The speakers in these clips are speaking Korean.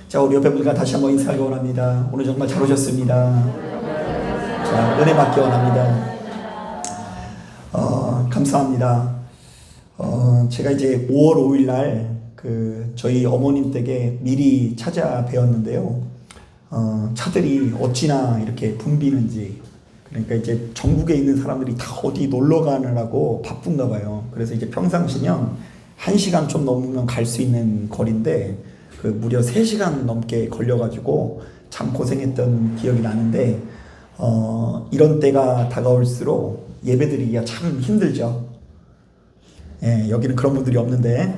자, 우리 옆에 분과 다시 한번 인사하기 원합니다. 오늘 정말 잘 오셨습니다. 자, 은혜 받기 원합니다. 감사합니다. 제가 이제 5월 5일 날 저희 어머님 댁에 미리 찾아뵈었는데요. 차들이 어찌나 이렇게 붐비는지, 그러니까 이제 전국에 있는 사람들이 다 어디 놀러 가느라고 바쁜가 봐요. 그래서 이제 평상시면 1시간 좀 넘으면 갈 수 있는 거리인데 무려 3시간 넘게 걸려가지고 참 고생했던 기억이 나는데, 이런 때가 다가올수록 예배드리기가 참 힘들죠. 예, 여기는 그런 분들이 없는데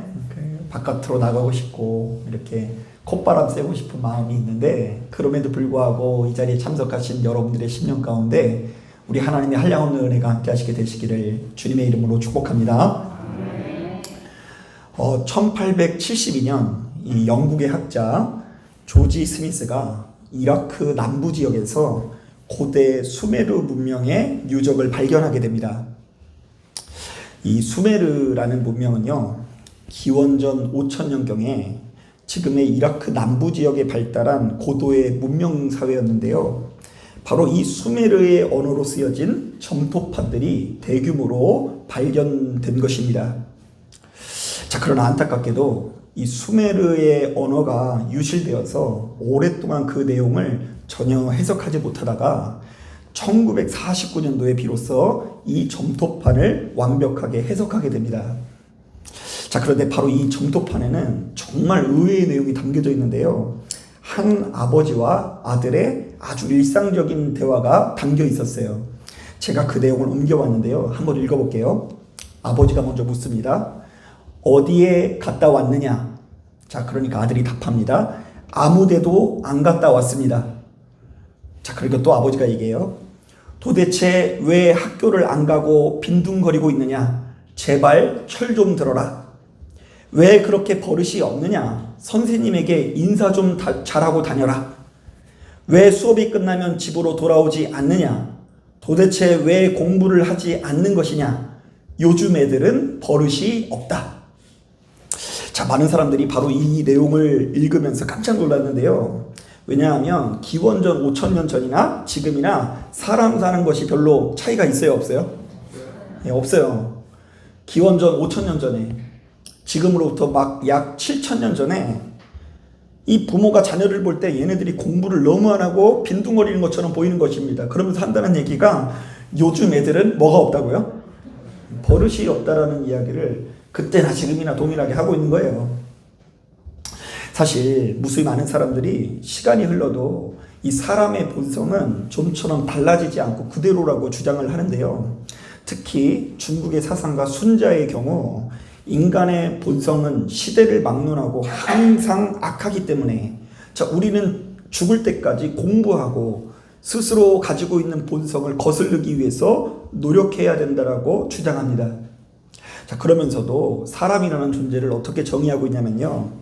바깥으로 나가고 싶고 이렇게 콧바람 쐬고 싶은 마음이 있는데, 그럼에도 불구하고 이 자리에 참석하신 여러분들의 심령 가운데 우리 하나님의 한량없는 은혜가 함께 하시게 되시기를 주님의 이름으로 축복합니다. 1872년 이 영국의 학자 조지 스미스가 이라크 남부 지역에서 고대 수메르 문명의 유적을 발견하게 됩니다. 이 수메르라는 문명은요, 기원전 5000년경에 지금의 이라크 남부 지역에 발달한 고도의 문명 사회였는데요. 바로 이 수메르의 언어로 쓰여진 점토판들이 대규모로 발견된 것입니다. 자, 그러나 안타깝게도 이 수메르의 언어가 유실되어서 오랫동안 그 내용을 전혀 해석하지 못하다가 1949년도에 비로소 이 점토판을 완벽하게 해석하게 됩니다. 자, 그런데 바로 이 점토판에는 정말 의외의 내용이 담겨져 있는데요. 한 아버지와 아들의 아주 일상적인 대화가 담겨 있었어요. 제가 그 내용을 옮겨왔는데요. 한번 읽어볼게요. 아버지가 먼저 묻습니다. 어디에 갔다 왔느냐? 자, 그러니까 아들이 답합니다. 아무데도 안 갔다 왔습니다. 자, 그리고 또 아버지가 얘기해요. 도대체 왜 학교를 안 가고 빈둥거리고 있느냐? 제발 철 좀 들어라. 왜 그렇게 버릇이 없느냐? 선생님에게 인사 좀 잘하고 다녀라. 왜 수업이 끝나면 집으로 돌아오지 않느냐? 도대체 왜 공부를 하지 않는 것이냐? 요즘 애들은 버릇이 없다. 자, 많은 사람들이 바로 이 내용을 읽으면서 깜짝 놀랐는데요. 왜냐하면 기원전 5000년 전이나 지금이나 사람 사는 것이 별로 차이가 있어요, 없어요? 네, 없어요. 기원전 5000년 전에, 지금으로부터 막 약 7000년 전에 이 부모가 자녀를 볼 때 얘네들이 공부를 너무 안 하고 빈둥거리는 것처럼 보이는 것입니다. 그러면서 한다는 얘기가 요즘 애들은 뭐가 없다고요? 버릇이 없다라는 이야기를 그때나 지금이나 동일하게 하고 있는 거예요. 사실 무수히 많은 사람들이 시간이 흘러도 이 사람의 본성은 좀처럼 달라지지 않고 그대로라고 주장을 하는데요. 특히 중국의 사상가 순자의 경우 인간의 본성은 시대를 막론하고 항상 악하기 때문에, 자, 우리는 죽을 때까지 공부하고 스스로 가지고 있는 본성을 거스르기 위해서 노력해야 된다라고 주장합니다. 자, 그러면서도 사람이라는 존재를 어떻게 정의하고 있냐면요.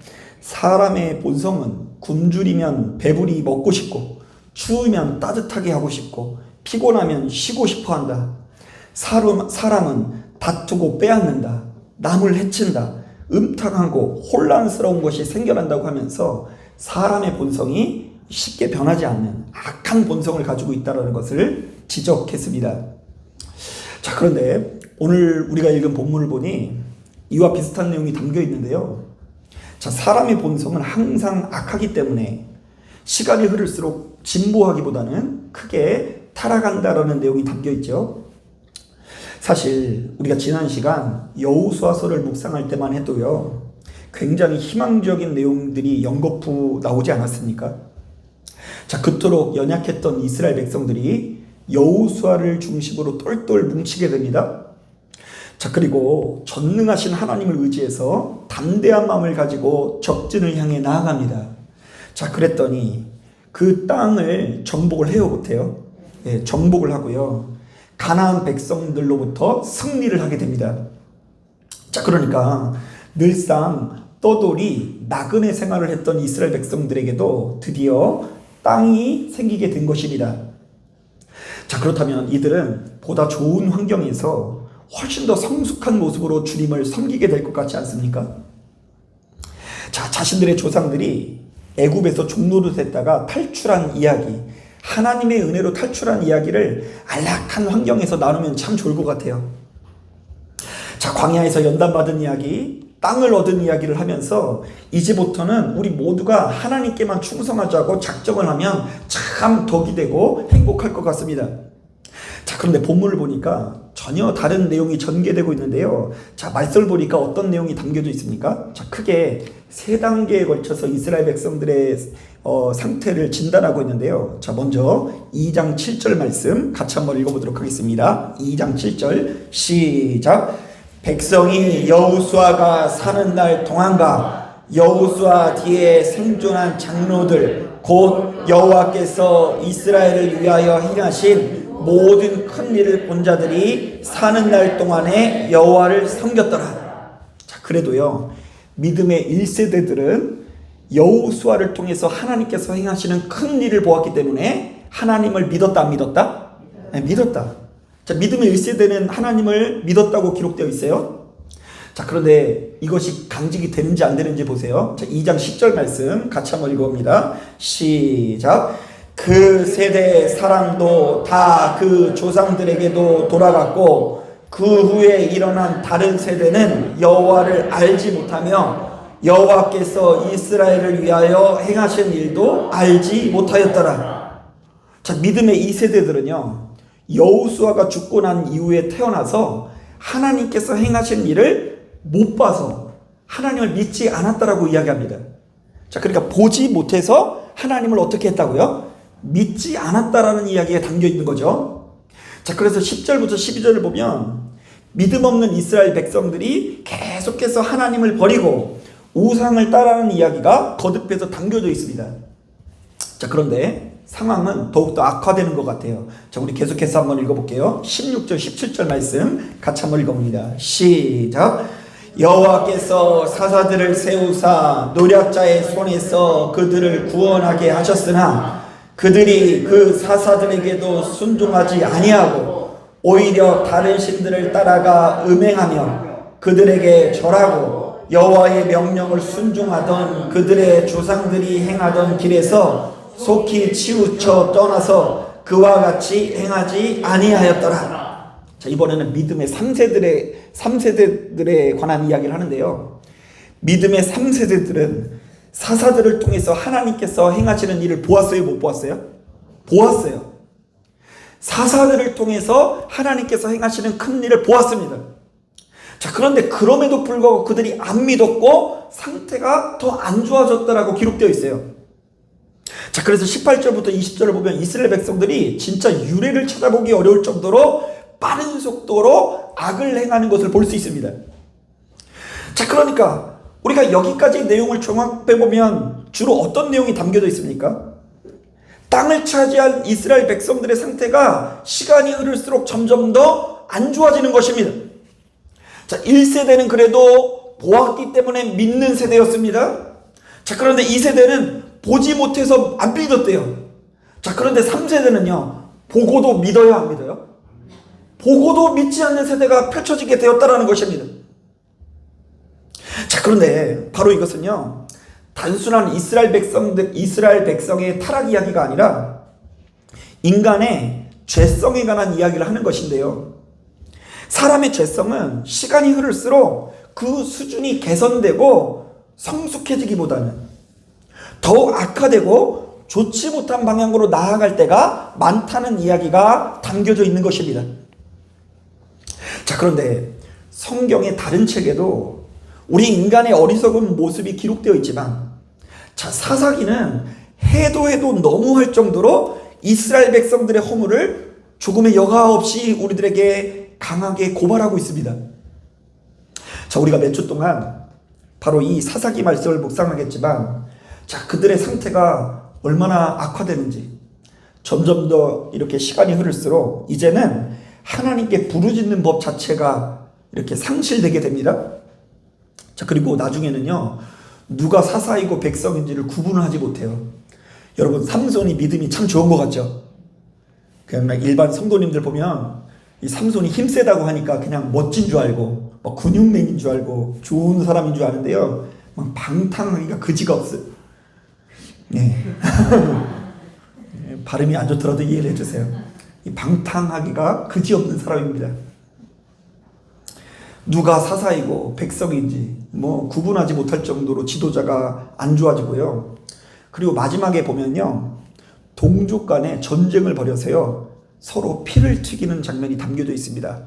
사람의 본성은 굶주리면 배부리 먹고 싶고, 추우면 따뜻하게 하고 싶고, 피곤하면 쉬고 싶어 한다. 사람은 다투고 빼앗는다. 남을 해친다. 음탕하고 혼란스러운 것이 생겨난다고 하면서 사람의 본성이 쉽게 변하지 않는 악한 본성을 가지고 있다는 것을 지적했습니다. 자, 그런데 오늘 우리가 읽은 본문을 보니 이와 비슷한 내용이 담겨 있는데요. 자, 사람의 본성은 항상 악하기 때문에 시간이 흐를수록 진보하기보다는 크게 타락한다라는 내용이 담겨 있죠. 사실 우리가 지난 시간 여호수아서를 묵상할 때만 해도요, 굉장히 희망적인 내용들이 연거푸 나오지 않았습니까? 자, 그토록 연약했던 이스라엘 백성들이 여호수아를 중심으로 똘똘 뭉치게 됩니다. 자, 그리고 전능하신 하나님을 의지해서 담대한 마음을 가지고 적진을 향해 나아갑니다. 자, 그랬더니 그 땅을 정복을 해요, 못해요? 예, 정복을 하고요, 가나안 백성들로부터 승리를 하게 됩니다. 자, 그러니까 늘상 떠돌이 나그네 생활을 했던 이스라엘 백성들에게도 드디어 땅이 생기게 된 것입니다. 자, 그렇다면 이들은 보다 좋은 환경에서 훨씬 더 성숙한 모습으로 주님을 섬기게 될 것 같지 않습니까? 자, 자신들의 조상들이 애굽에서 종노릇 했다가 탈출한 이야기, 하나님의 은혜로 탈출한 이야기를 안락한 환경에서 나누면 참 좋을 것 같아요. 자, 광야에서 연단받은 이야기, 땅을 얻은 이야기를 하면서 이제부터는 우리 모두가 하나님께만 충성하자고 작정을 하면 참 덕이 되고 행복할 것 같습니다. 자, 그런데 본문을 보니까 전혀 다른 내용이 전개되고 있는데요. 자, 말씀을 보니까 어떤 내용이 담겨져 있습니까? 자, 크게 세 단계에 걸쳐서 이스라엘 백성들의 상태를 진단하고 있는데요. 자, 먼저 2장 7절 말씀 같이 한번 읽어보도록 하겠습니다. 2장 7절 시작. 백성이 여호수아가 사는 날 동안과 여호수아 뒤에 생존한 장로들 곧 여호와께서 이스라엘을 위하여 행하신 모든 큰 일을 본 자들이 사는 날 동안에 여호와를 섬겼더라. 자, 그래도요, 믿음의 1세대들은 여호수아를 통해서 하나님께서 행하시는 큰 일을 보았기 때문에 하나님을 믿었다, 안 믿었다? 네, 믿었다. 자, 믿음의 1세대는 하나님을 믿었다고 기록되어 있어요. 자, 그런데 이것이 강직이 되는지 안 되는지 보세요. 자, 2장 10절 말씀 같이 한번 읽어봅니다. 시작. 그 세대의 사람도 다 그 조상들에게도 돌아갔고 그 후에 일어난 다른 세대는 여호와를 알지 못하며 여호와께서 이스라엘을 위하여 행하신 일도 알지 못하였더라. 자, 믿음의 이 세대들은요, 여호수아가 죽고 난 이후에 태어나서 하나님께서 행하신 일을 못 봐서 하나님을 믿지 않았다라고 이야기합니다. 자, 그러니까 보지 못해서 하나님을 어떻게 했다고요? 믿지 않았다라는 이야기가 담겨 있는 거죠. 자, 그래서 10절부터 12절을 보면 믿음 없는 이스라엘 백성들이 계속해서 하나님을 버리고 우상을 따르는 이야기가 거듭해서 담겨져 있습니다. 자, 그런데 상황은 더욱더 악화되는 것 같아요. 자, 우리 계속해서 한번 읽어볼게요. 16절 17절 말씀 같이 한번 읽어봅니다. 시작. 여호와께서 사사들을 세우사 노략자의 손에서 그들을 구원하게 하셨으나 그들이 그 사사들에게도 순종하지 아니하고 오히려 다른 신들을 따라가 음행하며 그들에게 절하고 여호와의 명령을 순종하던 그들의 조상들이 행하던 길에서 속히 치우쳐 떠나서 그와 같이 행하지 아니하였더라. 자, 이번에는 믿음의 3세들에 관한 이야기를 하는데요. 믿음의 3세대들은 사사들을 통해서 하나님께서 행하시는 일을 보았어요, 못 보았어요? 보았어요. 사사들을 통해서 하나님께서 행하시는 큰 일을 보았습니다. 자, 그런데 그럼에도 불구하고 그들이 안 믿었고 상태가 더 안 좋아졌다라고 기록되어 있어요. 자, 그래서 18절부터 20절을 보면 이스라엘 백성들이 진짜 유래를 찾아보기 어려울 정도로 빠른 속도로 악을 행하는 것을 볼 수 있습니다. 자, 그러니까 우리가 여기까지 내용을 종합해 보면 주로 어떤 내용이 담겨져 있습니까? 땅을 차지한 이스라엘 백성들의 상태가 시간이 흐를수록 점점 더 안 좋아지는 것입니다. 자, 1세대는 그래도 보았기 때문에 믿는 세대였습니다. 자, 그런데 2세대는 보지 못해서 안 믿었대요. 자, 그런데 3세대는요, 보고도 믿어요, 안 믿어요? 보고도 믿지 않는 세대가 펼쳐지게 되었다라는 것입니다. 자, 그런데 바로 이것은요, 단순한 이스라엘 백성의 타락 이야기가 아니라 인간의 죄성에 관한 이야기를 하는 것인데요. 사람의 죄성은 시간이 흐를수록 그 수준이 개선되고 성숙해지기보다는 더욱 악화되고 좋지 못한 방향으로 나아갈 때가 많다는 이야기가 담겨져 있는 것입니다. 자, 그런데 성경의 다른 책에도 우리 인간의 어리석은 모습이 기록되어 있지만, 자, 사사기는 해도 너무할 정도로 이스라엘 백성들의 허물을 조금의 여과 없이 우리들에게 강하게 고발하고 있습니다. 자, 우리가 몇 주 동안 바로 이 사사기 말씀을 묵상하겠지만, 자, 그들의 상태가 얼마나 악화되는지, 점점 더 이렇게 시간이 흐를수록 이제는 하나님께 부르짖는 법 자체가 이렇게 상실되게 됩니다. 자, 그리고 나중에는요, 누가 사사이고 백성인지를 구분을 하지 못해요. 여러분, 삼손이 믿음이 참 좋은 것 같죠? 그냥 일반 성도님들 보면 이 삼손이 힘세다고 하니까 그냥 멋진 줄 알고 막 근육맨인 줄 알고 좋은 사람인 줄 아는데요, 막 방탕하기가 그지가 없어요. 네. 발음이 안 좋더라도 이해를 해주세요. 이 방탕하기가 그지없는 사람입니다. 누가 사사이고 백성인지 구분하지 못할 정도로 지도자가 안 좋아지고요. 그리고 마지막에 보면요, 동족 간에 전쟁을 벌여서요 서로 피를 튀기는 장면이 담겨져 있습니다.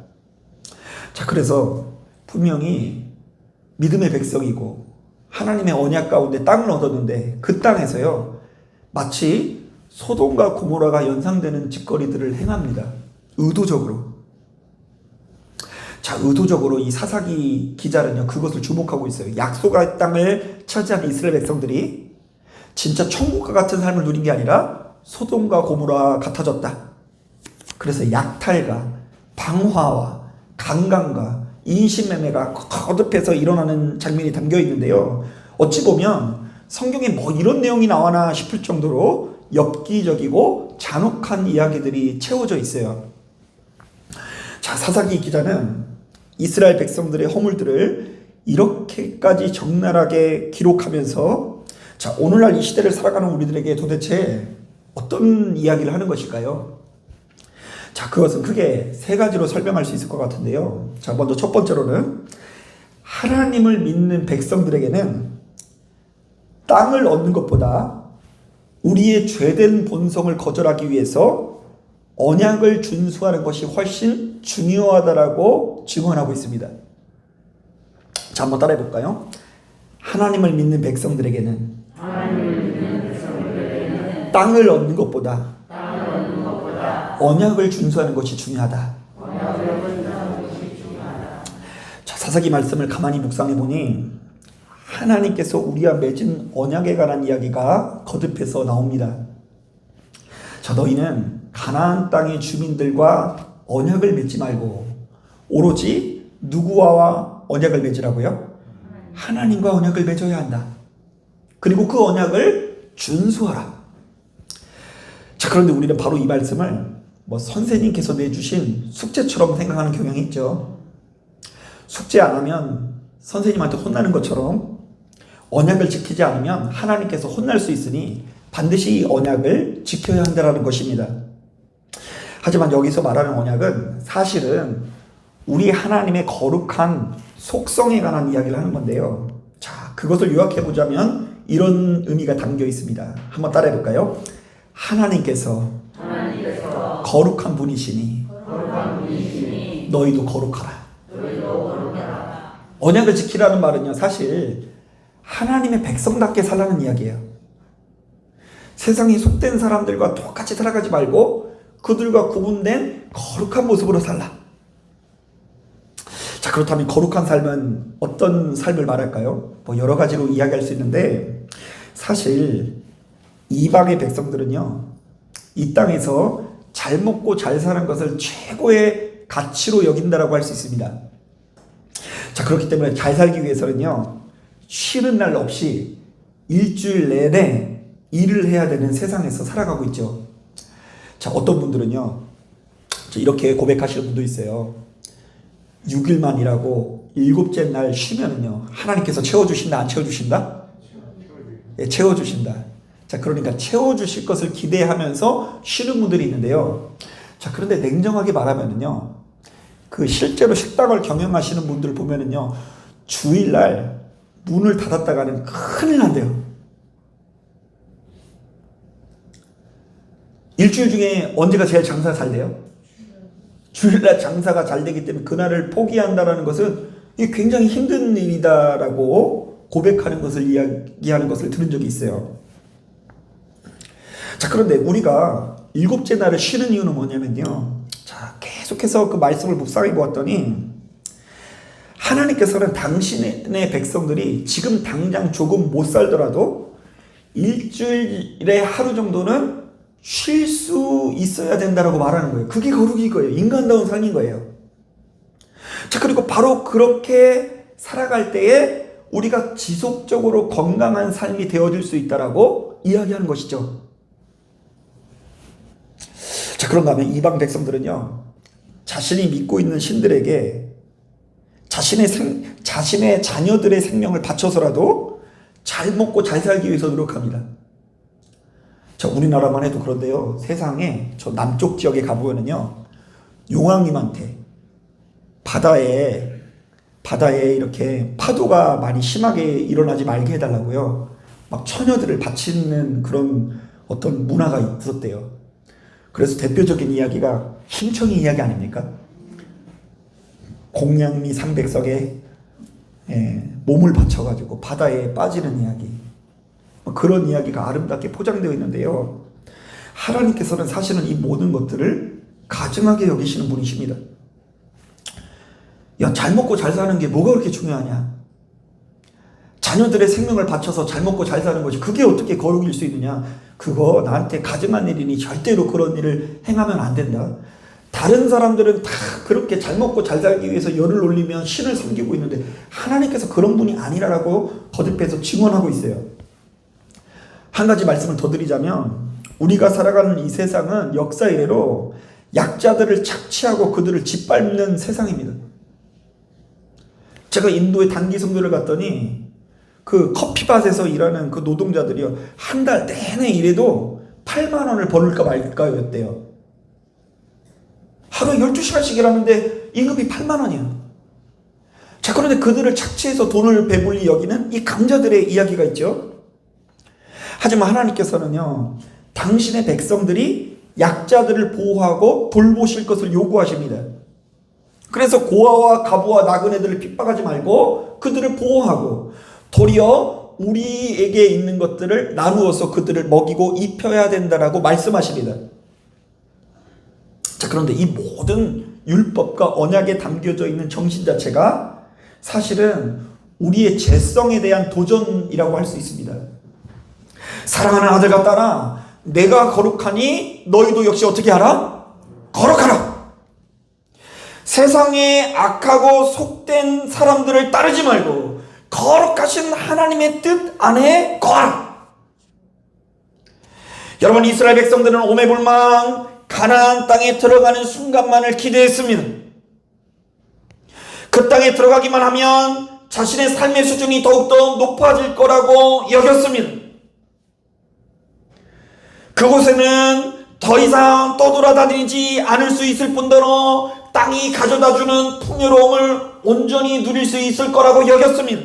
자, 그래서 분명히 믿음의 백성이고 하나님의 언약 가운데 땅을 얻었는데 그 땅에서요 마치 소돔과 고모라가 연상되는 짓거리들을 행합니다. 의도적으로. 자, 의도적으로 이 사사기 기자는요 그것을 주목하고 있어요. 약속의 땅을 차지한 이스라엘 백성들이 진짜 천국과 같은 삶을 누린 게 아니라 소돔과 고모라 같아졌다. 그래서 약탈과 방화와 강간과 인신매매가 거듭해서 일어나는 장면이 담겨 있는데요. 어찌 보면 성경에 이런 내용이 나와나 싶을 정도로 엽기적이고 잔혹한 이야기들이 채워져 있어요. 자, 사사기 기자는 이스라엘 백성들의 허물들을 이렇게까지 적나라하게 기록하면서 자, 오늘날 이 시대를 살아가는 우리들에게 도대체 어떤 이야기를 하는 것일까요? 자, 그것은 크게 세 가지로 설명할 수 있을 것 같은데요. 자, 먼저 첫 번째로는 하나님을 믿는 백성들에게는 땅을 얻는 것보다 우리의 죄된 본성을 거절하기 위해서 언약을 준수하는 것이 훨씬 중요하다라고 증언하고 있습니다. 자, 한번 따라해 볼까요? 하나님을 믿는 백성들에게는 땅을 얻는 것보다 언약을 준수하는 것이 중요하다. 자, 사사기 말씀을 가만히 묵상해 보니 하나님께서 우리와 맺은 언약에 관한 이야기가 거듭해서 나옵니다. 자, 너희는 가나안 땅의 주민들과 언약을 맺지 말고 오로지 누구와 언약을 맺으라고요? 하나님과 언약을 맺어야 한다. 그리고 그 언약을 준수하라. 자, 그런데 우리는 바로 이 말씀을 선생님께서 내주신 숙제처럼 생각하는 경향이 있죠. 숙제 안 하면 선생님한테 혼나는 것처럼 언약을 지키지 않으면 하나님께서 혼날 수 있으니 반드시 이 언약을 지켜야 한다는 것입니다. 하지만 여기서 말하는 언약은 사실은 우리 하나님의 거룩한 속성에 관한 이야기를 하는 건데요. 자, 그것을 요약해보자면 이런 의미가 담겨 있습니다. 한번 따라해 볼까요? 하나님께서 거룩한 분이시니 너희도 거룩하라. 언약을 지키라는 말은요, 사실 하나님의 백성답게 살라는 이야기예요. 세상에 속된 사람들과 똑같이 살아가지 말고 그들과 구분된 거룩한 모습으로 살라. 자, 그렇다면 거룩한 삶은 어떤 삶을 말할까요? 여러 가지로 이야기할 수 있는데 사실 이방의 백성들은요, 이 땅에서 잘 먹고 잘 사는 것을 최고의 가치로 여긴다라고 할 수 있습니다. 자, 그렇기 때문에 잘 살기 위해서는요, 쉬는 날 없이 일주일 내내 일을 해야 되는 세상에서 살아가고 있죠. 자, 어떤 분들은요, 이렇게 고백하시는 분도 있어요. 6일만 일하고 7째 날 쉬면은요, 하나님께서 채워주신다, 안 채워주신다? 예, 채워주신다. 자, 그러니까 채워주실 것을 기대하면서 쉬는 분들이 있는데요. 자, 그런데 냉정하게 말하면은요, 그 실제로 식당을 경영하시는 분들 보면은요, 주일날 문을 닫았다가는 큰일 난대요. 일주일 중에 언제가 제일 장사가 잘 돼요? 주일날 장사가 잘 되기 때문에 그날을 포기한다는 것은 이게 굉장히 힘든 일이다라고 고백하는 것을 이야기하는 것을 들은 적이 있어요. 자, 그런데 우리가 7째 날을 쉬는 이유는 뭐냐면요. 자, 계속해서 그 말씀을 묵상해 보았더니 하나님께서는 당신의 백성들이 지금 당장 조금 못 살더라도 일주일에 하루 정도는 쉴 수 있어야 된다라고 말하는 거예요. 그게 거룩인 거예요. 인간다운 삶인 거예요. 자, 그리고 바로 그렇게 살아갈 때에 우리가 지속적으로 건강한 삶이 되어질 수 있다라고 이야기하는 것이죠. 자, 그런가 하면 이방 백성들은요, 자신이 믿고 있는 신들에게 자신의 자녀들의 생명을 바쳐서라도 잘 먹고 잘 살기 위해서 노력합니다. 자, 우리나라만 해도 그런데요. 세상에 저 남쪽 지역에 가보면은요. 용왕님한테 바다에 이렇게 파도가 많이 심하게 일어나지 말게 해달라고요. 막 처녀들을 바치는 그런 어떤 문화가 있었대요. 그래서 대표적인 이야기가 심청이 이야기 아닙니까? 공양미 300석에 몸을 바쳐가지고 바다에 빠지는 이야기. 그런 이야기가 아름답게 포장되어 있는데요. 하나님께서는 사실은 이 모든 것들을 가증하게 여기시는 분이십니다. 야, 잘 먹고 잘 사는 게 뭐가 그렇게 중요하냐? 자녀들의 생명을 바쳐서 잘 먹고 잘 사는 것이 그게 어떻게 거룩일 수 있느냐? 그거 나한테 가증한 일이니 절대로 그런 일을 행하면 안 된다. 다른 사람들은 다 그렇게 잘 먹고 잘 살기 위해서 열을 올리면 신을 섬기고 있는데 하나님께서 그런 분이 아니라고 거듭해서 증언하고 있어요. 한 가지 말씀을 더 드리자면 우리가 살아가는 이 세상은 역사 이래로 약자들을 착취하고 그들을 짓밟는 세상입니다. 제가 인도의 단기 선교를 갔더니 그 커피밭에서 일하는 그 노동자들이요, 한 달 내내 일해도 8만 원을 벌을까 말까였대요. 하루에 12시간씩 일하는데 임금이 8만 원이야. 자, 그런데 그들을 착취해서 돈을 배불리 여기는 이 강자들의 이야기가 있죠. 하지만 하나님께서는요, 당신의 백성들이 약자들을 보호하고 돌보실 것을 요구하십니다. 그래서 고아와 가부와 나그네들을 핍박하지 말고 그들을 보호하고 도리어 우리에게 있는 것들을 나누어서 그들을 먹이고 입혀야 된다라고 말씀하십니다. 자, 그런데 이 모든 율법과 언약에 담겨져 있는 정신 자체가 사실은 우리의 죄성에 대한 도전이라고 할 수 있습니다. 사랑하는 아들과 딸아, 내가 거룩하니 너희도 역시 어떻게 하라? 거룩하라. 세상에 악하고 속된 사람들을 따르지 말고 거룩하신 하나님의 뜻 안에 거하라. 여러분, 이스라엘 백성들은 오매불망 가나안 땅에 들어가는 순간만을 기대했습니다. 그 땅에 들어가기만 하면 자신의 삶의 수준이 더욱더 높아질 거라고 여겼습니다. 그곳에는 더 이상 떠돌아다니지 않을 수 있을 뿐더러 땅이 가져다주는 풍요로움을 온전히 누릴 수 있을 거라고 여겼습니다.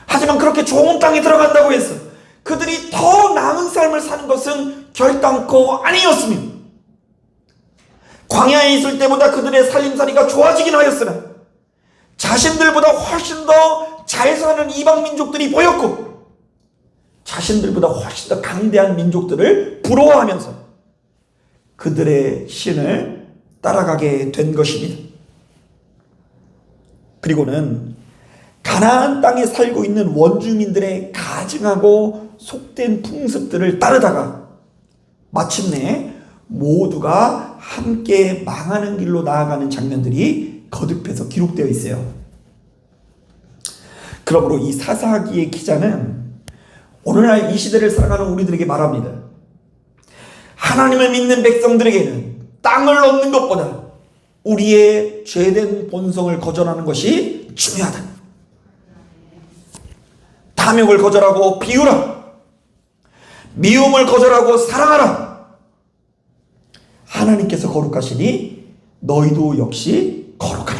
하지만 그렇게 좋은 땅에 들어간다고 해서 그들이 더 나은 삶을 사는 것은 결단코 아니었습니다. 광야에 있을 때보다 그들의 살림살이가 좋아지긴 하였으나 자신들보다 훨씬 더 잘 사는 이방 민족들이 보였고 자신들보다 훨씬 더 강대한 민족들을 부러워하면서 그들의 신을 따라가게 된 것입니다. 그리고는 가나안 땅에 살고 있는 원주민들의 가증하고 속된 풍습들을 따르다가 마침내 모두가 함께 망하는 길로 나아가는 장면들이 거듭해서 기록되어 있어요. 그러므로 이 사사기의 기자는 오늘날 이 시대를 살아가는 우리들에게 말합니다. 하나님을 믿는 백성들에게는 땅을 얻는 것보다 우리의 죄된 본성을 거절하는 것이 중요하다. 탐욕을 거절하고 비우라. 미움을 거절하고 사랑하라. 하나님께서 거룩하시니 너희도 역시 거룩하라.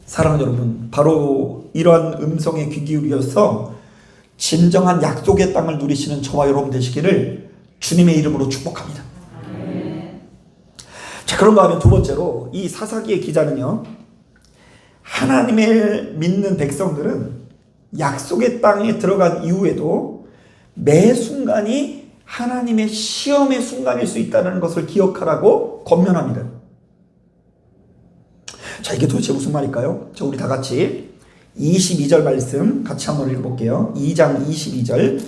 사랑하는 여러분, 바로 이러한 음성에 귀 기울여서 진정한 약속의 땅을 누리시는 저와 여러분 되시기를 주님의 이름으로 축복합니다. 자, 그런가 하면 두 번째로 이 사사기의 기자는요, 하나님을 믿는 백성들은 약속의 땅에 들어간 이후에도 매 순간이 하나님의 시험의 순간일 수 있다는 것을 기억하라고 권면합니다. 자, 이게 도대체 무슨 말일까요? 자, 우리 다 같이 22절 말씀 같이 한번 읽어볼게요. 2장 22절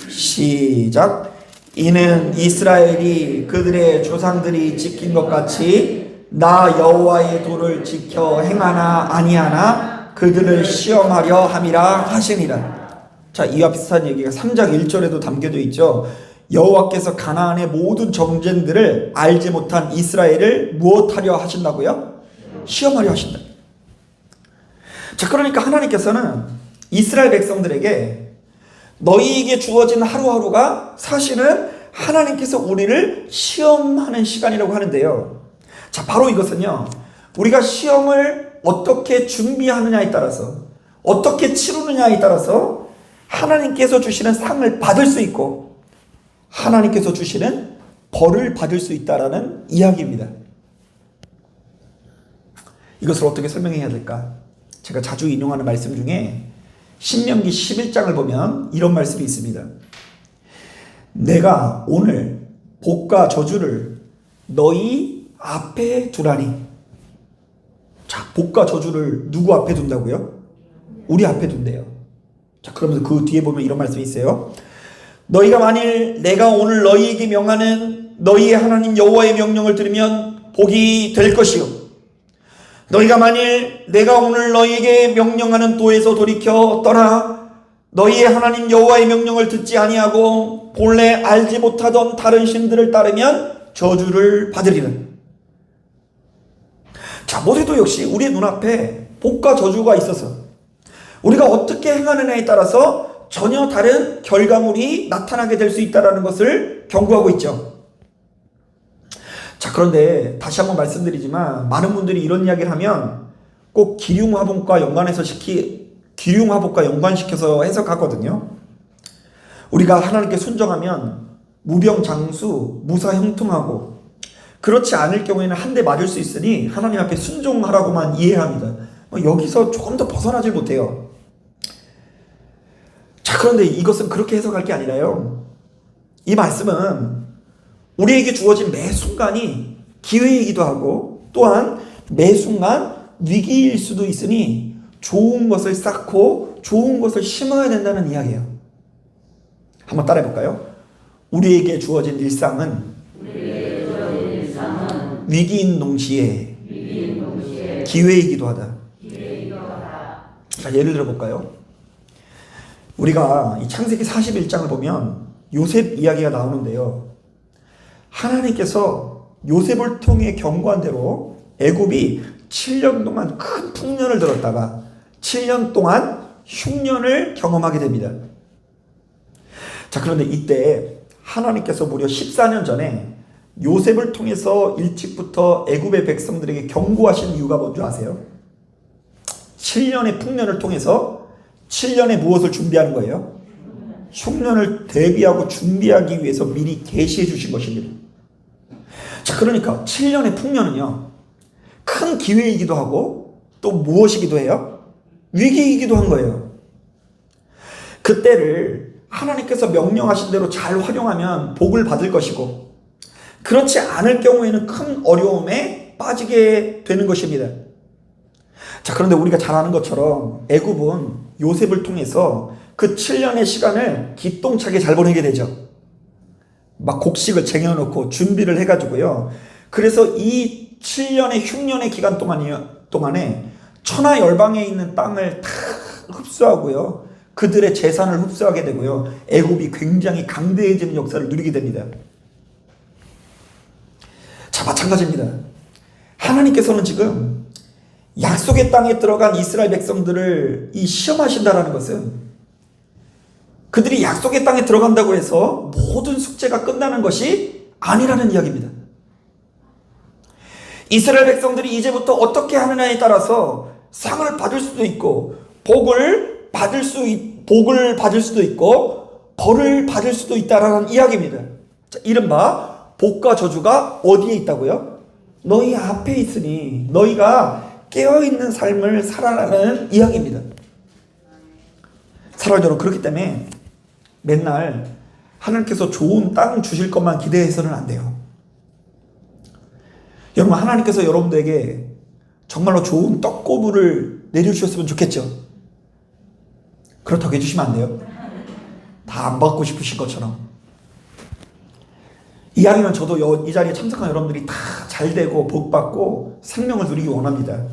시작. 이는 이스라엘이 그들의 조상들이 지킨 것 같이 나 여호와의 도를 지켜 행하나 아니하나 그들을 시험하려 함이라 하시니라. 자, 이와 비슷한 얘기가 3장 1절에도 담겨져 있죠. 여호와께서 가나안의 모든 정쟁들을 알지 못한 이스라엘을 무엇하려 하신다고요? 시험하려 하신다. 자, 그러니까 하나님께서는 이스라엘 백성들에게 너희에게 주어진 하루하루가 사실은 하나님께서 우리를 시험하는 시간이라고 하는데요. 자, 바로 이것은요, 우리가 시험을 어떻게 준비하느냐에 따라서, 어떻게 치르느냐에 따라서 하나님께서 주시는 상을 받을 수 있고 하나님께서 주시는 벌을 받을 수 있다라는 이야기입니다. 이것을 어떻게 설명해야 될까? 제가 자주 인용하는 말씀 중에 신명기 11장을 보면 이런 말씀이 있습니다. 내가 오늘 복과 저주를 너희 앞에 두라니. 자, 복과 저주를 누구 앞에 둔다고요? 우리 앞에 둔대요. 자, 그러면서 그 뒤에 보면 이런 말씀이 있어요. 너희가 만일 내가 오늘 너희에게 명하는 너희의 하나님 여호와의 명령을 들으면 복이 될 것이요, 너희가 만일 내가 오늘 너희에게 명령하는 도에서 돌이켜 떠나 너희의 하나님 여호와의 명령을 듣지 아니하고 본래 알지 못하던 다른 신들을 따르면 저주를 받으리라. 자, 모세도 역시 우리의 눈앞에 복과 저주가 있어서 우리가 어떻게 행하느냐에 따라서 전혀 다른 결과물이 나타나게 될 수 있다는 것을 경고하고 있죠. 자, 그런데 다시 한번 말씀드리지만 많은 분들이 이런 이야기를 하면 꼭 기륭화복과 연관시켜서 해석하거든요. 우리가 하나님께 순종하면 무병장수, 무사형통하고, 그렇지 않을 경우에는 한 대 맞을 수 있으니 하나님 앞에 순종하라고만 이해합니다. 여기서 조금 더 벗어나질 못해요. 자, 그런데 이것은 그렇게 해석할 게 아니라요, 이 말씀은 우리에게 주어진 매 순간이 기회이기도 하고 또한 매 순간 위기일 수도 있으니 좋은 것을 쌓고 좋은 것을 심어야 된다는 이야기예요. 한번 따라해 볼까요? 우리에게 주어진 일상은 위기인 동시에 기회이기도 하다. 자, 예를 들어 볼까요? 우리가 이 창세기 41장을 보면 요셉 이야기가 나오는데요. 하나님께서 요셉을 통해 경고한 대로 애굽이 7년 동안 큰 풍년을 들었다가 7년 동안 흉년을 경험하게 됩니다. 자, 그런데 이때 하나님께서 무려 14년 전에 요셉을 통해서 일찍부터 애굽의 백성들에게 경고하신 이유가 뭔지 아세요? 7년의 풍년을 통해서 7년의 무엇을 준비하는 거예요? 흉년을 대비하고 준비하기 위해서 미리 계시해 주신 것입니다. 자, 그러니까 7년의 풍년은요, 큰 기회이기도 하고 또 무엇이기도 해요? 위기이기도 한 거예요. 그때를 하나님께서 명령하신 대로 잘 활용하면 복을 받을 것이고, 그렇지 않을 경우에는 큰 어려움에 빠지게 되는 것입니다. 자, 그런데 우리가 잘 아는 것처럼 애굽은 요셉을 통해서 그 7년의 시간을 기똥차게 잘 보내게 되죠. 막 곡식을 쟁여놓고 준비를 해가지고요. 그래서 이 7년의 흉년의 기간 동안에 천하 열방에 있는 땅을 다 흡수하고요. 그들의 재산을 흡수하게 되고요. 애굽이 굉장히 강대해지는 역사를 누리게 됩니다. 자, 마찬가지입니다. 하나님께서는 지금 약속의 땅에 들어간 이스라엘 백성들을 이 시험하신다라는 것은 그들이 약속의 땅에 들어간다고 해서 모든 숙제가 끝나는 것이 아니라는 이야기입니다. 이스라엘 백성들이 이제부터 어떻게 하느냐에 따라서 상을 받을 수도 있고 복을 받을 수도 있고 벌을 받을 수도 있다라는 이야기입니다. 자, 이른바 복과 저주가 어디에 있다고요? 너희 앞에 있으니 너희가 깨어있는 삶을 살아라는 이야기입니다. 사랑하는 여러분, 그렇기 때문에 맨날 하나님께서 좋은 땅 주실 것만 기대해서는 안 돼요. 여러분, 하나님께서 여러분들에게 정말로 좋은 떡고물을 내려주셨으면 좋겠죠. 그렇다고 해주시면 안 돼요. 다 안 받고 싶으신 것처럼. 이왕이면 저도 이 자리에 참석한 여러분들이 다 잘되고 복받고 생명을 누리기 원합니다.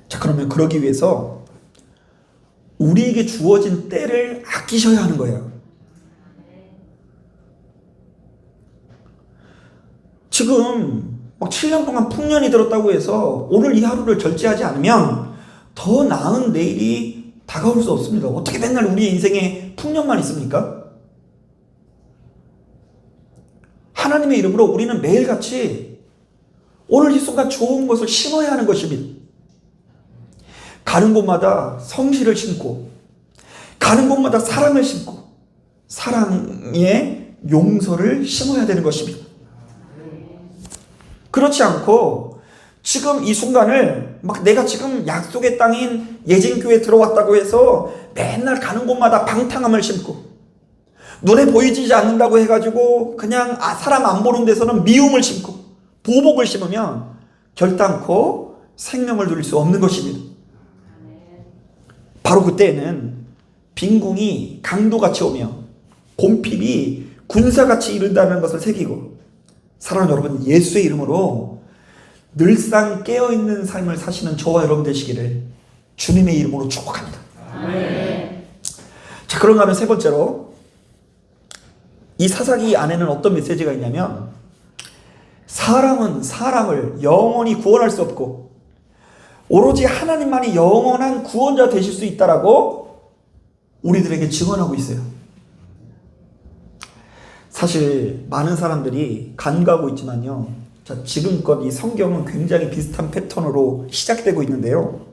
자, 그러면 그러기 위해서 우리에게 주어진 때를 아끼셔야 하는 거예요. 지금 막 7년 동안 풍년이 들었다고 해서 오늘 이 하루를 절제하지 않으면 더 나은 내일이 다가올 수 없습니다. 어떻게 맨날 우리의 인생에 풍년만 있습니까? 하나님의 이름으로 우리는 매일같이 오늘 이 순간 좋은 것을 심어야 하는 것입니다. 가는 곳마다 성실을 심고, 가는 곳마다 사랑을 심고, 사랑의 용서를 심어야 되는 것입니다. 그렇지 않고 지금 이 순간을 막 내가 지금 약속의 땅인 예진교회에 들어왔다고 해서 맨날 가는 곳마다 방탕함을 심고, 눈에 보이지 않는다고 해가지고 그냥 사람 안 보는 데서는 미움을 심고 보복을 심으면 결단코 생명을 누릴 수 없는 것입니다. 바로 그때에는 빈궁이 강도같이 오며 곰핍이 군사같이 이른다는 것을 새기고, 사랑하는 여러분, 예수의 이름으로 늘상 깨어있는 삶을 사시는 저와 여러분 되시기를 주님의 이름으로 축복합니다. 자, 그런가 하면 세 번째로, 이 사사기 안에는 어떤 메시지가 있냐면, 사람은 사람을 영원히 구원할 수 없고 오로지 하나님만이 영원한 구원자 되실 수 있다라고 우리들에게 증언하고 있어요. 사실 많은 사람들이 간과하고 있지만요, 자, 지금껏 이 성경은 굉장히 비슷한 패턴으로 시작되고 있는데요,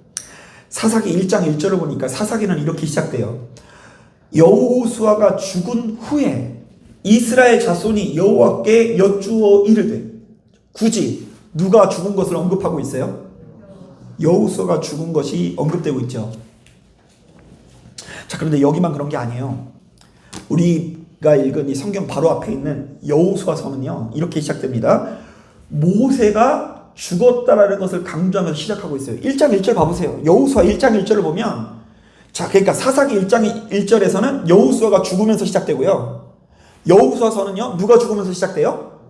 사사기 1장 1절을 보니까 사사기는 이렇게 시작돼요. 여호수아가 죽은 후에 이스라엘 자손이 여호와께 여쭈어 이르되, 굳이 누가 죽은 것을 언급하고 있어요? 여호수아가 죽은 것이 언급되고 있죠. 자, 그런데 여기만 그런 게 아니에요. 우리가 읽은 이 성경 바로 앞에 있는 여호수아서는요, 이렇게 시작됩니다. 모세가 죽었다라는 것을 강조하면서 시작하고 있어요. 1장 1절 봐보세요. 여호수아 1장 1절을 보면, 자, 그러니까 사사기 1장 1절에서는 여호수아가 죽으면서 시작되고요, 여호수아서는요, 누가 죽으면서 시작돼요?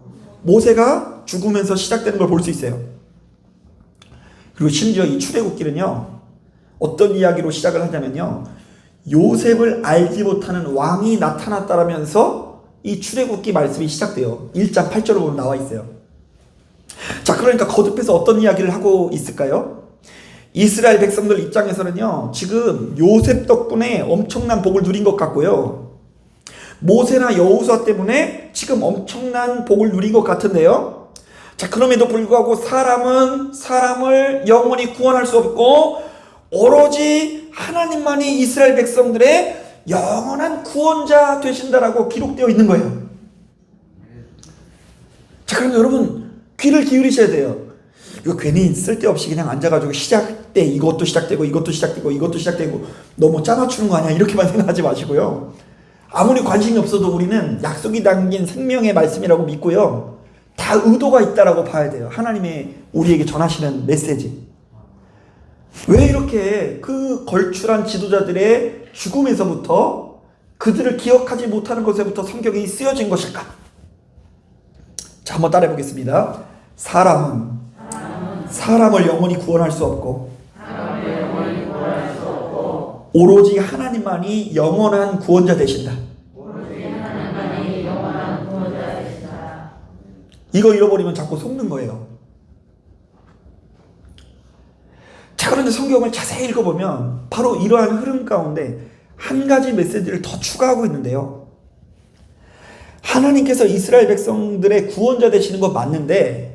모세가 죽으면서 시작되는 걸 볼 수 있어요. 그리고 심지어 이 출애굽기는요, 어떤 이야기로 시작을 하냐면요, 요셉을 알지 못하는 왕이 나타났다라면서 이 출애굽기 말씀이 시작돼요. 1장 8절을 보면 나와 있어요. 자, 그러니까 거듭해서 어떤 이야기를 하고 있을까요? 이스라엘 백성들 입장에서는요, 지금 요셉 덕분에 엄청난 복을 누린 것 같고요, 모세나 여호수아 때문에 지금 엄청난 복을 누린 것 같은데요. 자, 그럼에도 불구하고 사람은 사람을 영원히 구원할 수 없고 오로지 하나님만이 이스라엘 백성들의 영원한 구원자 되신다라고 기록되어 있는 거예요. 자, 그럼 여러분 귀를 기울이셔야 돼요. 이거 괜히 쓸데없이 그냥 앉아가지고 시작 때 이것도 시작되고 이것도 시작되고 이것도 시작되고 너무 짜맞추는 거 아니야, 이렇게만 생각하지 마시고요. 아무리 관심이 없어도 우리는 약속이 담긴 생명의 말씀이라고 믿고요, 다 의도가 있다라고 봐야 돼요. 하나님의 우리에게 전하시는 메시지. 왜 이렇게 그 걸출한 지도자들의 죽음에서부터, 그들을 기억하지 못하는 것에부터 성경이 쓰여진 것일까? 자, 한번 따라해 보겠습니다. 사람은 사람을 영원히 구원할 수 없고 오로지 하나님만이 영원한 구원자 되신다. 이거 잃어버리면 자꾸 속는 거예요. 자, 그런데 성경을 자세히 읽어보면 바로 이러한 흐름 가운데 한 가지 메시지를 더 추가하고 있는데요, 하나님께서 이스라엘 백성들의 구원자 되시는 건 맞는데,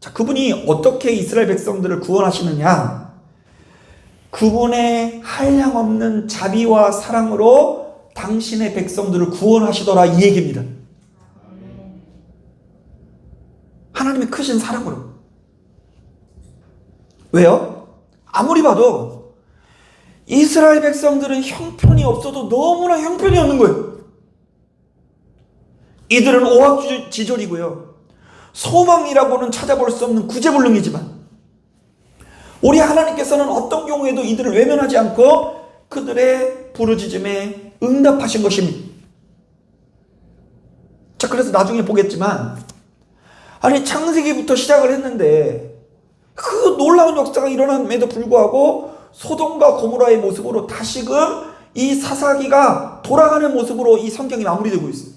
자, 그분이 어떻게 이스라엘 백성들을 구원하시느냐, 그분의 한량없는 자비와 사랑으로 당신의 백성들을 구원하시더라, 이 얘기입니다. 하나님의 크신 사랑으로. 왜요? 아무리 봐도 이스라엘 백성들은 형편이 없어도 너무나 형편이 없는 거예요. 이들은 오합지졸이고요, 소망이라고는 찾아볼 수 없는 구제불능이지만 우리 하나님께서는 어떤 경우에도 이들을 외면하지 않고 그들의 부르짖음에 응답하신 것입니다. 자, 그래서 나중에 보겠지만, 아니, 창세기부터 시작을 했는데 그 놀라운 역사가 일어남에도 불구하고 소돔과 고모라의 모습으로 다시금 이 사사기가 돌아가는 모습으로 이 성경이 마무리되고 있어요.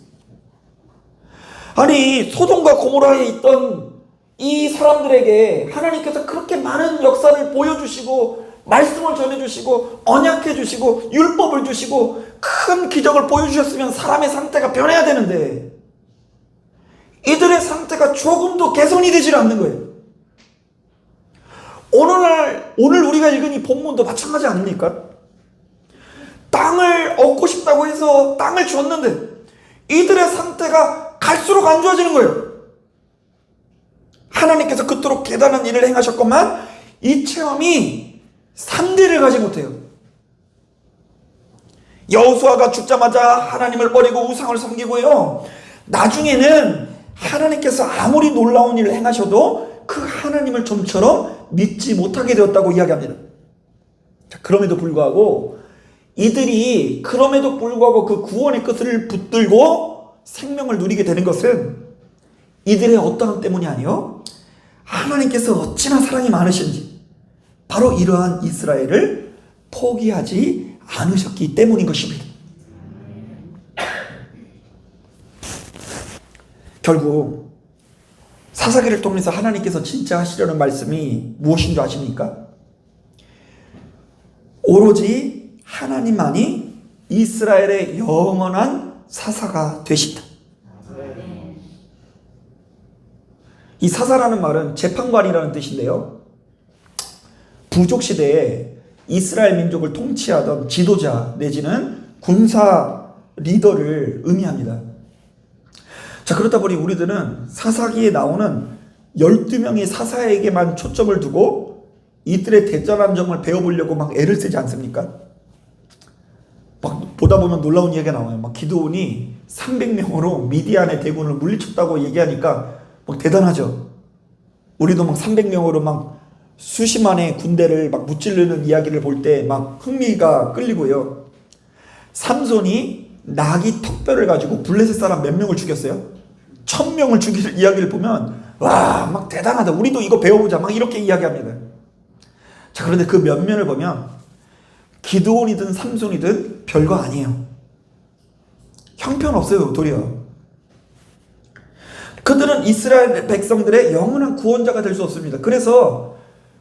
아니, 소돔과 고모라에 있던 이 사람들에게 하나님께서 그렇게 많은 역사를 보여주시고 말씀을 전해주시고 언약해주시고 율법을 주시고 큰 기적을 보여주셨으면 사람의 상태가 변해야 되는데 이들의 상태가 조금도 개선이 되질 않는 거예요. 오늘 우리가 읽은 이 본문도 마찬가지 아닙니까? 땅을 얻고 싶다고 해서 땅을 줬는데 이들의 상태가 갈수록 안 좋아지는 거예요. 하나님께서 그토록 대단한 일을 행하셨건만 이 체험이 3대를 가지 못해요. 여호수아가 죽자마자 하나님을 버리고 우상을 섬기고요. 나중에는 하나님께서 아무리 놀라운 일을 행하셔도 그 하나님을 좀처럼 믿지 못하게 되었다고 이야기합니다. 자, 그럼에도 불구하고 이들이 그 구원의 끝을 붙들고 생명을 누리게 되는 것은 이들의 어떠함 때문이 아니요, 하나님께서 어찌나 사랑이 많으신지 바로 이러한 이스라엘을 포기하지 않으셨기 때문인 것입니다. 결국 사사기를 통해서 하나님께서 진짜 하시려는 말씀이 무엇인 줄 아십니까? 오로지 하나님만이 이스라엘의 영원한 사사가 되신다. 이 사사라는 말은 재판관이라는 뜻인데요, 부족시대에 이스라엘 민족을 통치하던 지도자 내지는 군사 리더를 의미합니다. 자, 그렇다 보니 우리들은 사사기에 나오는 12명의 사사에게만 초점을 두고 이들의 대단한 점을 배워보려고 막 애를 쓰지 않습니까? 막 보다 보면 놀라운 이야기가 나와요. 막 기드온이 300명으로 미디안의 대군을 물리쳤다고 얘기하니까 막 대단하죠. 우리도 막 300명으로 막 수십만의 군대를 막 무찌르는 이야기를 볼 때 막 흥미가 끌리고요. 삼손이 나귀 턱뼈를 가지고 블레셋 사람 몇 명을 죽였어요? 1000명을 죽일 이야기를 보면 와, 막 대단하다, 우리도 이거 배워보자, 막 이렇게 이야기합니다. 자, 그런데 그 면면을 보면 기드온이든 삼손이든 별거 아니에요. 형편없어요. 도리어 그들은 이스라엘 백성들의 영원한 구원자가 될 수 없습니다. 그래서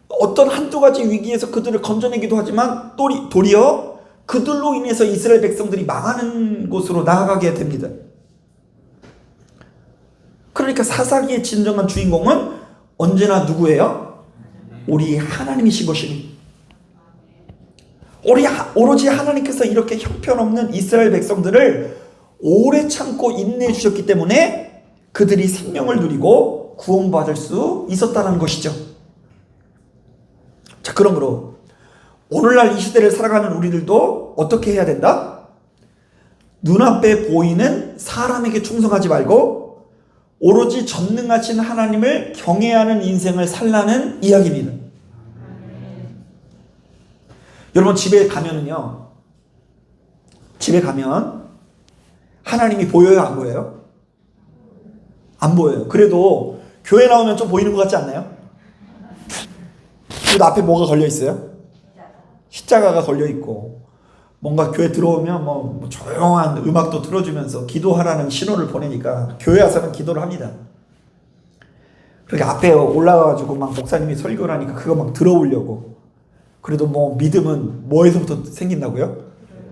어떤 한두 가지 위기에서 그들을 건져내기도 하지만 도리어 그들로 인해서 이스라엘 백성들이 망하는 곳으로 나아가게 됩니다. 그러니까 사사기의 진정한 주인공은 언제나 누구예요? 우리 하나님이신 것이니, 오로지 하나님께서 이렇게 형편없는 이스라엘 백성들을 오래 참고 인내해 주셨기 때문에 그들이 생명을 누리고 구원받을 수 있었다는 것이죠. 자, 그러므로 오늘날 이 시대를 살아가는 우리들도 어떻게 해야 된다? 눈앞에 보이는 사람에게 충성하지 말고 오로지 전능하신 하나님을 경외하는 인생을 살라는 이야기입니다. 여러분, 집에 가면은요, 집에 가면 하나님이 보여요, 안 보여요? 안 보여요. 그래도 교회 나오면 좀 보이는 것 같지 않나요? 그 앞에 뭐가 걸려 있어요? 십자가가 걸려 있고, 뭔가 교회 들어오면 뭐 조용한 음악도 틀어주면서 기도하라는 신호를 보내니까 교회 와서는 기도를 합니다. 그렇게 앞에 올라가가지고 막 목사님이 설교를 하니까 그거 막 들어오려고. 그래도 뭐 믿음은 뭐에서부터 생긴다고요?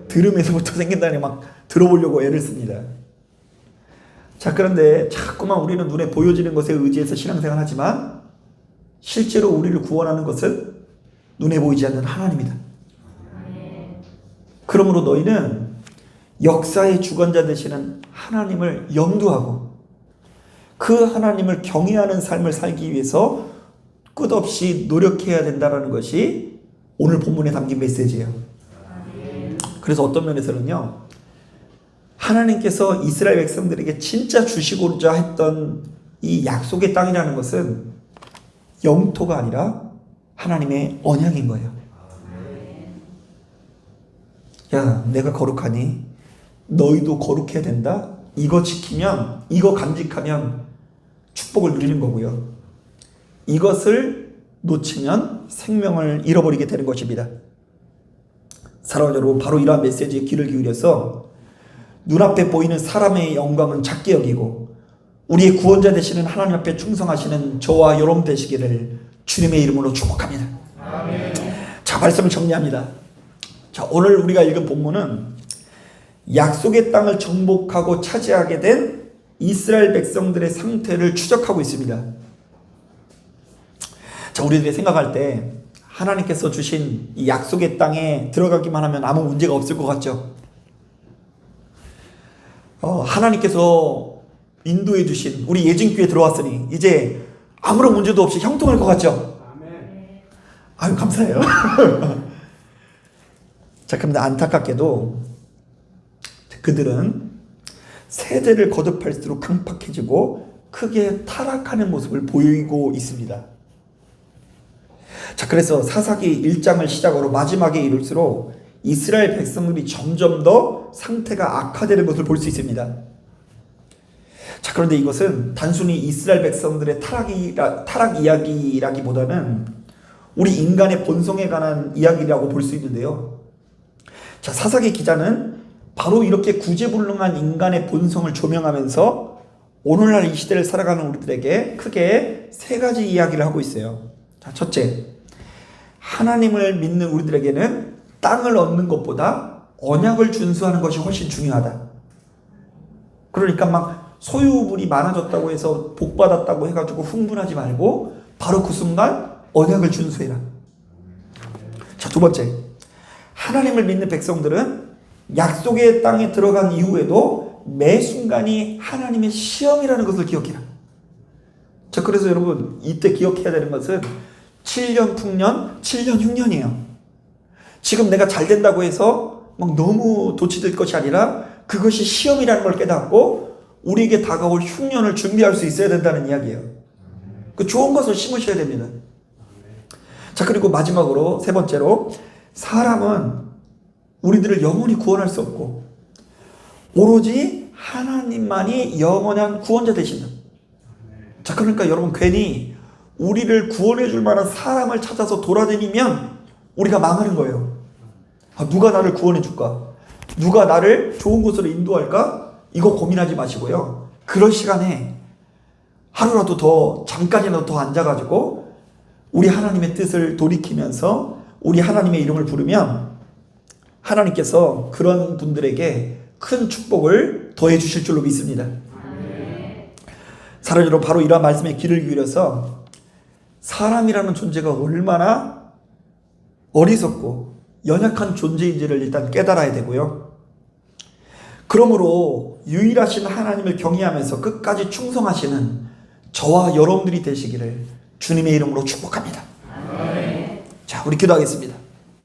들음에서부터 생긴다니 막 들어보려고 애를 씁니다. 자, 그런데 자꾸만 우리는 눈에 보여지는 것에 의지해서 신앙생활 하지만 실제로 우리를 구원하는 것은 눈에 보이지 않는 하나님이다. 그러므로 너희는 역사의 주관자 되시는 하나님을 염두하고 그 하나님을 경외하는 삶을 살기 위해서 끝없이 노력해야 된다는 것이 오늘 본문에 담긴 메시지예요. 그래서 어떤 면에서는요, 하나님께서 이스라엘 백성들에게 진짜 주시고자 했던 이 약속의 땅이라는 것은 영토가 아니라 하나님의 언약인 거예요. 야, 내가 거룩하니 너희도 거룩해야 된다. 이거 지키면, 이거 간직하면 축복을 누리는 거고요. 이것을 놓치면 생명을 잃어버리게 되는 것입니다. 사랑하는 여러분, 바로 이러한 메시지에 귀를 기울여서 눈앞에 보이는 사람의 영광은 작게 여기고 우리의 구원자 되시는 하나님 앞에 충성하시는 저와 여러분 되시기를 주님의 이름으로 축복합니다. 아멘. 자, 자, 말씀을 정리합니다. 자, 오늘 우리가 읽은 본문은 약속의 땅을 정복하고 차지하게 된 이스라엘 백성들의 상태를 추적하고 있습니다. 자, 우리들이 생각할 때 하나님께서 주신 이 약속의 땅에 들어가기만 하면 아무 문제가 없을 것 같죠? 하나님께서 인도해 주신 우리 예진교회 들어왔으니 이제 아무런 문제도 없이 형통할 것 같죠? 아유, 감사해요. 자, 그런데 안타깝게도 그들은 세대를 거듭할수록 강팍해지고 크게 타락하는 모습을 보이고 있습니다. 자, 그래서 사사기 1장을 시작으로 마지막에 이룰수록 이스라엘 백성들이 점점 더 상태가 악화되는 것을 볼 수 있습니다. 자, 그런데 이것은 단순히 이스라엘 백성들의 타락 이야기라기보다는 우리 인간의 본성에 관한 이야기라고 볼 수 있는데요. 자, 사사기 기자는 바로 이렇게 구제불능한 인간의 본성을 조명하면서 오늘날 이 시대를 살아가는 우리들에게 크게 세 가지 이야기를 하고 있어요. 자, 첫째, 하나님을 믿는 우리들에게는 땅을 얻는 것보다 언약을 준수하는 것이 훨씬 중요하다. 그러니까 막 소유물이 많아졌다고 해서 복받았다고 해가지고 흥분하지 말고 바로 그 순간 언약을 준수해라. 자, 두 번째, 하나님을 믿는 백성들은 약속의 땅에 들어간 이후에도 매 순간이 하나님의 시험이라는 것을 기억해라. 자, 그래서 여러분 이때 기억해야 되는 것은 7년 풍년, 7년 흉년이에요. 지금 내가 잘 된다고 해서 막 너무 도취될 것이 아니라 그것이 시험이라는 걸 깨닫고 우리에게 다가올 흉년을 준비할 수 있어야 된다는 이야기예요. 그 좋은 것을 심으셔야 됩니다. 자, 그리고 마지막으로 세 번째로, 사람은 우리들을 영원히 구원할 수 없고 오로지 하나님만이 영원한 구원자 되신다. 자, 그러니까 여러분 괜히 우리를 구원해 줄 만한 사람을 찾아서 돌아다니면 우리가 망하는 거예요. 누가 나를 구원해 줄까? 누가 나를 좋은 곳으로 인도할까? 이거 고민하지 마시고요. 그럴 시간에 하루라도 더, 잠깐이라도 더 앉아가지고 우리 하나님의 뜻을 돌이키면서 우리 하나님의 이름을 부르면 하나님께서 그런 분들에게 큰 축복을 더해 주실 줄로 믿습니다. 사랑하는 여러분, 바로 이러한 말씀에 귀를 기울여서 사람이라는 존재가 얼마나 어리석고 연약한 존재인지를 일단 깨달아야 되고요. 그러므로 유일하신 하나님을 경외하면서 끝까지 충성하시는 저와 여러분들이 되시기를 주님의 이름으로 축복합니다. 자, 우리 기도하겠습니다.